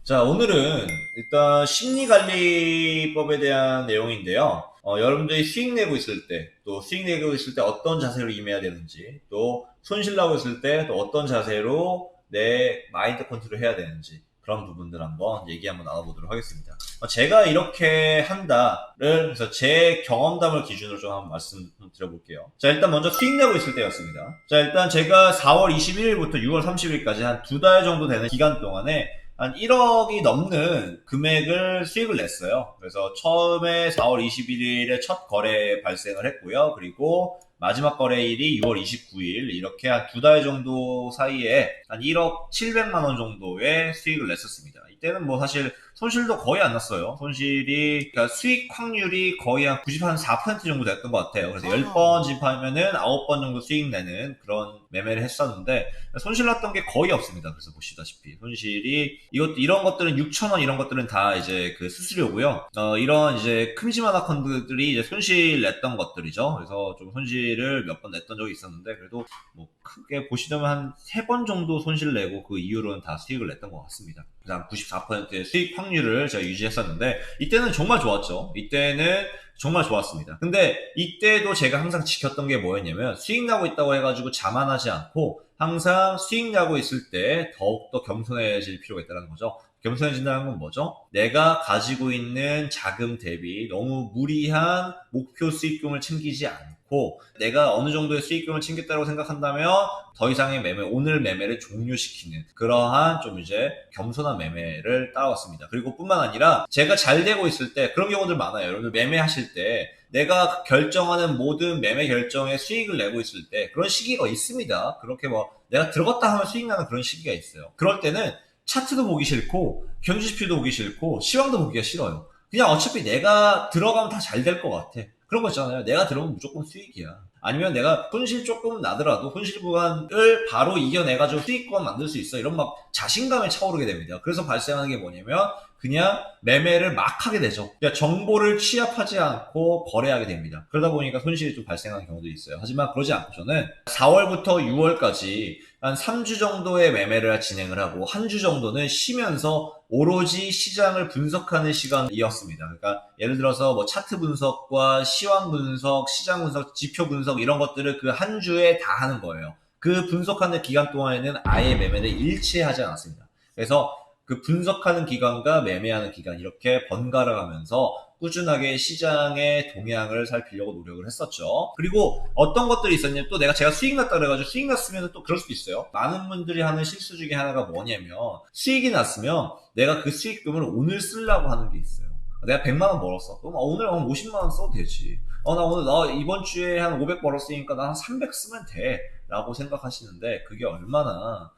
자, 오늘은 일단 심리관리법에 대한 내용인데요. 여러분들이 수익 내고 있을 때, 또 수익 내고 있을 때 어떤 자세로 임해야 되는지, 또 손실 나고 있을 때 또 어떤 자세로 내 마인드 컨트롤 해야 되는지, 그런 부분들 한번 얘기 한번 나눠보도록 하겠습니다. 제가 이렇게 한다를, 그래서 제 경험담을 기준으로 좀 한번 말씀 드려볼게요. 자, 일단 먼저 수익 내고 있을 때였습니다. 자, 일단 제가 4월 21일부터 6월 30일까지 한 두 달 정도 되는 기간 동안에 한 1억이 넘는 금액을 수익을 냈어요. 그래서 처음에 4월 21일에 첫 거래 발생을 했고요. 그리고 마지막 거래일이 6월 29일, 이렇게 한 두 달 정도 사이에 한 1억 700만 원 정도의 수익을 냈었습니다. 이때는 뭐 사실 손실도 거의 안 났어요. 손실이, 그러니까 수익 확률이 거의 한 94% 정도 됐던 것 같아요. 그래서 10번 집하면은 9번 정도 수익 내는 그런 매매를 했었는데, 손실 났던 게 거의 없습니다. 그래서 보시다시피 손실이, 이런 것들은 6,000원, 이런 것들은 다 이제 그 수수료고요. 이런 이제 큼지막한 펀드들이 이제 손실 냈던 것들이죠. 그래서 좀 손실을 몇 번 냈던 적이 있었는데, 그래도 뭐 크게 보시면 한 3번 정도 손실 내고 그 이후로는 다 수익을 냈던 것 같습니다. 그래서 한 94%의 수익 확률을 제가 유지했었는데, 이때는 정말 좋았죠. 이때는 정말 좋았습니다. 근데 이때도 제가 항상 지켰던 게 뭐였냐면, 수익 나고 있다고 해가지고 자만하지 않고 항상 수익 나고 있을 때 더욱더 겸손해질 필요가 있다는 거죠. 겸손해진다는 건 뭐죠? 내가 가지고 있는 자금 대비 너무 무리한 목표 수익금을 챙기지 않고, 내가 어느 정도의 수익금을 챙겼다고 생각한다면 더 이상의 매매, 오늘 매매를 종료시키는 그러한 좀 이제 겸손한 매매를 따라왔습니다. 그리고 뿐만 아니라 제가 잘 되고 있을 때, 그런 경우들 많아요. 여러분들 매매하실 때 내가 결정하는 모든 매매 결정에 수익을 내고 있을 때 그런 시기가 있습니다. 그렇게 뭐 내가 들어갔다 하면 수익 나는 그런 시기가 있어요. 그럴 때는 차트도 보기 싫고 경주지표도 보기 싫고 시황도 보기가 싫어요. 그냥 어차피 내가 들어가면 다 잘 될 것 같아. 그런 거 있잖아요. 내가 들어오면 무조건 수익이야. 아니면 내가 손실 조금 나더라도 손실 구간을 바로 이겨내가지고 수익권 만들 수 있어. 이런 막 자신감에 차오르게 됩니다. 그래서 발생하는 게 뭐냐면 그냥 매매를 막 하게 되죠. 그러니까 정보를 취합하지 않고 거래하게 됩니다. 그러다 보니까 손실이 좀 발생하는 경우도 있어요. 하지만 그러지 않고 저는 4월부터 6월까지 한 3주 정도의 매매를 진행을 하고 한 주 정도는 쉬면서 오로지 시장을 분석하는 시간이었습니다. 그러니까 예를 들어서 뭐 차트 분석과 시황 분석, 시장 분석, 지표 분석 이런 것들을 그 한 주에 다 하는 거예요. 그 분석하는 기간 동안에는 아예 매매를 일치하지 않았습니다. 그래서 그 분석하는 기간과 매매하는 기간 이렇게 번갈아 가면서 꾸준하게 시장의 동향을 살피려고 노력을 했었죠. 그리고 어떤 것들이 있었냐면, 또 제가 수익 났다 그래가지고 수익 났으면 또 그럴 수도 있어요. 많은 분들이 하는 실수 중에 하나가 뭐냐면, 수익이 났으면 내가 그 수익금을 오늘 쓰려고 하는 게 있어요. 내가 100만 원 벌었어. 그럼 오늘 한 50만 원 써도 되지. 나 이번 주에 한 500 벌었으니까 나 한 300 쓰면 돼. 라고 생각하시는데, 그게 얼마나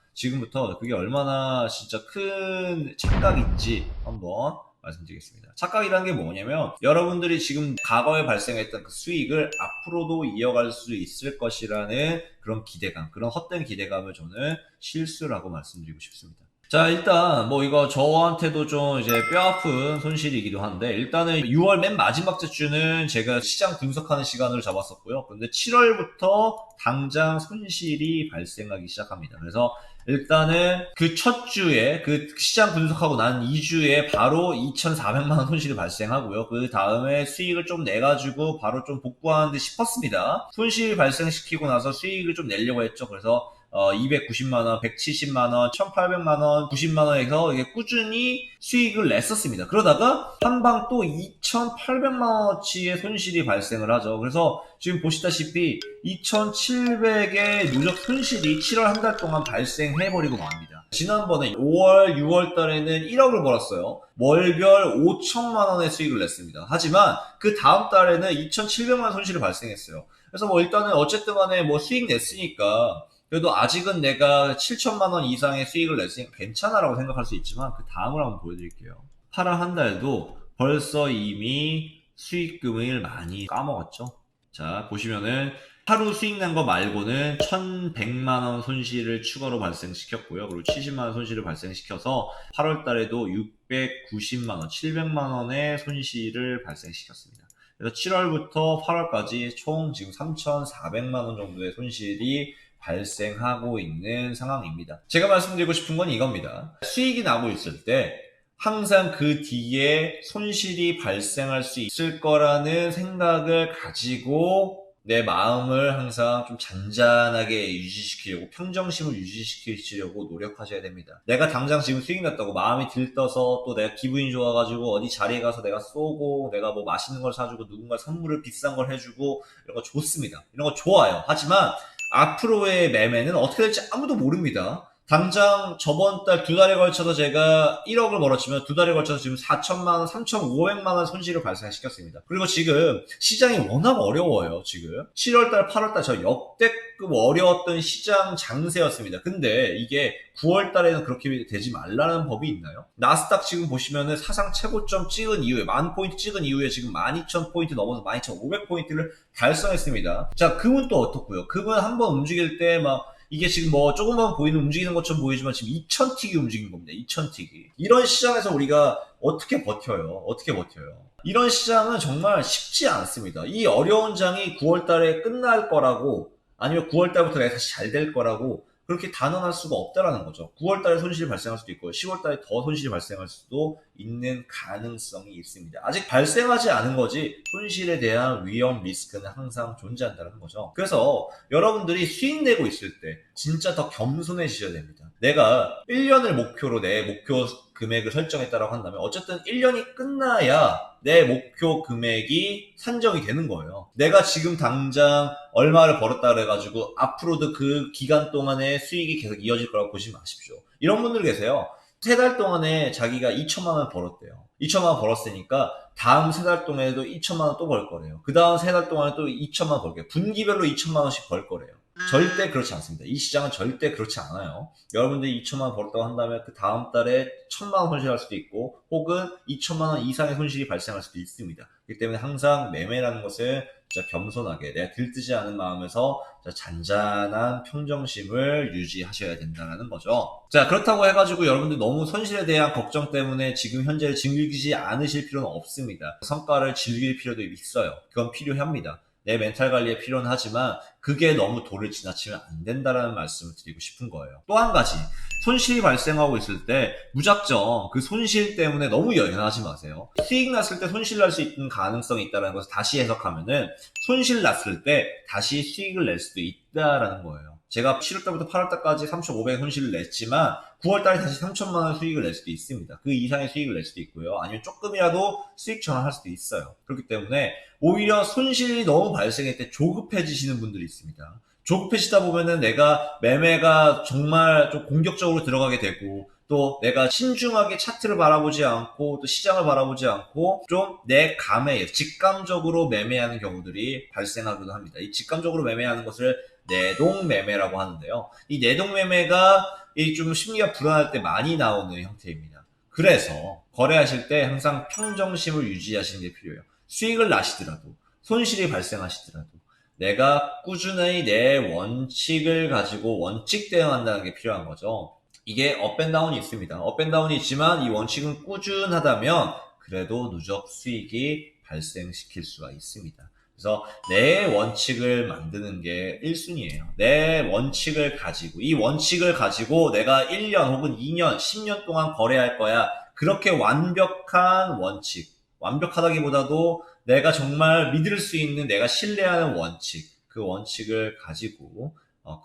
진짜 큰 착각인지 한번 말씀드리겠습니다. 착각이라는 게 뭐냐면, 여러분들이 지금 과거에 발생했던 그 수익을 앞으로도 이어갈 수 있을 것이라는 그런 기대감, 그런 헛된 기대감을 저는 실수라고 말씀드리고 싶습니다. 자, 일단 뭐 이거 저한테도 좀 이제 뼈아픈 손실이기도 한데, 일단은 6월 맨 마지막 주는 제가 시장 분석하는 시간으로 잡았었고요. 근데 7월부터 당장 손실이 발생하기 시작합니다. 그래서 일단은 그 첫 주에 그 시장 분석하고 난 2주에 바로 2,400만 원 손실이 발생하고요. 그 다음에 수익을 좀 내가지고 바로 좀 복구하는 듯 싶었습니다. 손실 발생시키고 나서 수익을 좀 내려고 했죠. 그래서 290만원, 170만원, 1800만원, 90만원 해서 이게 꾸준히 수익을 냈었습니다. 그러다가 한방 또 2800만원어치의 손실이 발생을 하죠. 그래서 지금 보시다시피 2700의 누적 손실이 7월 한 달 동안 발생해버리고 맙니다. 지난번에 5월, 6월 달에는 1억을 벌었어요. 월별 5천만 원의 수익을 냈습니다. 하지만 그 다음 달에는 2,700만 원 손실이 발생했어요. 그래서 뭐 일단은 어쨌든 간에 뭐 수익 냈으니까 그래도 아직은 내가 7천만 원 이상의 수익을 냈으니까 괜찮아라고 생각할 수 있지만, 그 다음을 한번 보여드릴게요. 8월 한 달도 벌써 이미 수익금을 많이 까먹었죠. 자, 보시면은 하루 수익 난 거 말고는 1,100만 원 손실을 추가로 발생시켰고요. 그리고 70만 원 손실을 발생시켜서 8월 달에도 690만 원, 700만 원의 손실을 발생시켰습니다. 그래서 7월부터 8월까지 총 지금 3,400만 원 정도의 손실이 발생하고 있는 상황입니다. 제가 말씀드리고 싶은 건 이겁니다. 수익이 나고 있을 때 항상 그 뒤에 손실이 발생할 수 있을 거라는 생각을 가지고 내 마음을 항상 좀 잔잔하게 유지시키려고, 평정심을 유지시키려고 노력하셔야 됩니다. 내가 당장 지금 수익 났다고 마음이 들떠서 또 내가 기분이 좋아가지고 어디 자리에 가서 내가 쏘고 내가 뭐 맛있는 걸 사주고 누군가 선물을 비싼 걸 해주고 이런 거 좋습니다. 이런 거 좋아요. 하지만 앞으로의 매매는 어떻게 될지 아무도 모릅니다. 당장 저번 달 2달에 걸쳐서 제가 1억을 벌었지만 2달에 걸쳐서 지금 4천만 원, 3,500만 원 손실을 발생시켰습니다. 그리고 지금 시장이 워낙 어려워요. 지금 7월 달, 8월 달 저 역대급 어려웠던 시장 장세였습니다. 근데 이게 9월 달에는 그렇게 되지 말라는 법이 있나요? 나스닥 지금 보시면은 사상 최고점 찍은 이후에 10,000포인트 찍은 이후에 지금 12,000포인트 넘어서 12,500포인트를 달성했습니다. 자, 금은 또 어떻고요? 금은 한번 움직일 때 막 이게 지금 뭐 조금만 보이는 움직이는 것처럼 보이지만 지금 2,000틱이 움직인 겁니다. 2,000틱이. 이런 시장에서 우리가 어떻게 버텨요? 어떻게 버텨요? 이런 시장은 정말 쉽지 않습니다. 이 어려운 장이 9월 달에 끝날 거라고, 아니면 9월 달부터 내가 다시 잘 될 거라고 그렇게 단언할 수가 없다라는 거죠. 9월 달에 손실이 발생할 수도 있고 10월 달에 더 손실이 발생할 수도 있는 가능성이 있습니다. 아직 발생하지 않은 거지 손실에 대한 위험 리스크는 항상 존재한다는 거죠. 그래서 여러분들이 수익 내고 있을 때 진짜 더 겸손해지셔야 됩니다. 내가 1년을 목표로 내 목표 금액을 설정했다라고 한다면 어쨌든 1년이 끝나야 내 목표 금액이 산정이 되는 거예요. 내가 지금 당장 얼마를 벌었다 그래가지고 앞으로도 그 기간 동안에 수익이 계속 이어질 거라고 보지 마십시오. 이런 분들 계세요. 3달 동안에 자기가 2천만 원 벌었대요. 2천만 원 벌었으니까 다음 3달 동안에도 2천만 원 또 벌 거래요. 그 다음 3달 동안에 또 2천만 원 벌 거예요. 분기별로 2천만 원씩 벌 거래요. 절대 그렇지 않습니다. 이 시장은 절대 그렇지 않아요. 여러분들이 2천만 원 벌었다고 한다면 그 다음 달에 1,000만 원 손실할 수도 있고 혹은 2천만 원 이상의 손실이 발생할 수도 있습니다. 그렇기 때문에 항상 매매라는 것을 진짜 겸손하게 내가 들뜨지 않은 마음에서 잔잔한 평정심을 유지하셔야 된다는 거죠. 자, 그렇다고 해가지고 여러분들 너무 손실에 대한 걱정 때문에 지금 현재를 즐기지 않으실 필요는 없습니다. 성과를 즐길 필요도 있어요. 그건 필요합니다. 내 멘탈 관리에 필요는 하지만 그게 너무 도를 지나치면 안 된다는 말씀을 드리고 싶은 거예요. 또 한 가지, 손실이 발생하고 있을 때 무작정 그 손실 때문에 너무 연연하지 마세요. 수익 났을 때 손실 날 수 있는 가능성이 있다는 것을 다시 해석하면은 손실 났을 때 다시 수익을 낼 수도 있다라는 거예요. 제가 7월달부터 8월달까지 3,500 손실을 냈지만 9월달에 다시 3천만 원 수익을 낼 수도 있습니다. 그 이상의 수익을 낼 수도 있고요. 아니면 조금이라도 수익 전환할 수도 있어요. 그렇기 때문에 오히려 손실이 너무 발생할 때 조급해지시는 분들이 있습니다. 조급해지다 보면은 내가 매매가 정말 좀 공격적으로 들어가게 되고 또 내가 신중하게 차트를 바라보지 않고 또 시장을 바라보지 않고 좀 내 감에 직감적으로 매매하는 경우들이 발생하기도 합니다. 이 직감적으로 매매하는 것을 내동 매매라고 하는데요. 이 내동 매매가 좀 심리가 불안할 때 많이 나오는 형태입니다. 그래서 거래하실 때 항상 평정심을 유지하시는 게 필요해요. 수익을 나시더라도 손실이 발생하시더라도 내가 꾸준히 내 원칙을 가지고 원칙 대응한다는 게 필요한 거죠. 이게 업앤다운이 있습니다. 업앤다운이 있지만 이 원칙은 꾸준하다면 그래도 누적 수익이 발생시킬 수가 있습니다. 그래서 내 원칙을 만드는 게 1순위예요. 내 원칙을 가지고 이 원칙을 가지고 내가 1년 혹은 2년, 10년 동안 거래할 거야. 그렇게 완벽한 원칙, 완벽하다기보다도 내가 정말 믿을 수 있는 내가 신뢰하는 원칙, 그 원칙을 가지고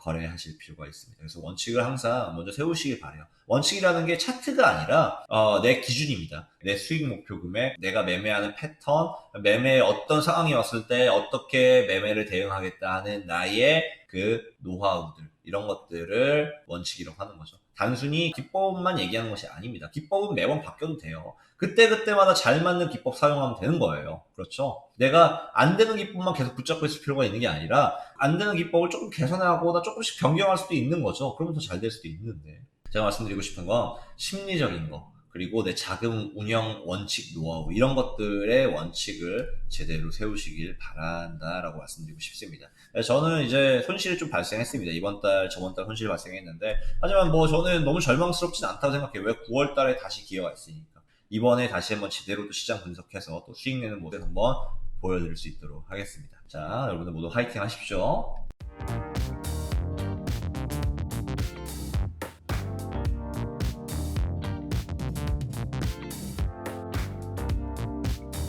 거래하실 필요가 있습니다. 그래서 원칙을 항상 먼저 세우시길 바래요. 원칙이라는 게 차트가 아니라 내 기준입니다. 내 수익 목표 금액, 내가 매매하는 패턴, 매매에 어떤 상황이 왔을 때 어떻게 매매를 대응하겠다 하는 나의 그 노하우들, 이런 것들을 원칙이라고 하는 거죠. 단순히 기법만 얘기하는 것이 아닙니다. 기법은 매번 바뀌어도 돼요. 그때그때마다 잘 맞는 기법 사용하면 되는 거예요. 그렇죠? 내가 안 되는 기법만 계속 붙잡고 있을 필요가 있는 게 아니라 안 되는 기법을 조금 개선하거나 조금씩 변경할 수도 있는 거죠. 그러면 더 잘 될 수도 있는데. 제가 말씀드리고 싶은 건 심리적인 거, 그리고 내 자금 운영 원칙, 노하우, 이런 것들의 원칙을 제대로 세우시길 바란다라고 말씀드리고 싶습니다. 저는 이제 손실이 좀 발생했습니다. 이번 달, 저번 달 손실이 발생했는데, 하지만 뭐 저는 너무 절망스럽진 않다고 생각해요. 왜 9월 달에 다시 기회가 있으니까. 이번에 다시 한번 제대로 또 시장 분석해서 또 수익 내는 모델 한번 보여드릴 수 있도록 하겠습니다. 자, 여러분들 모두 화이팅 하십시오.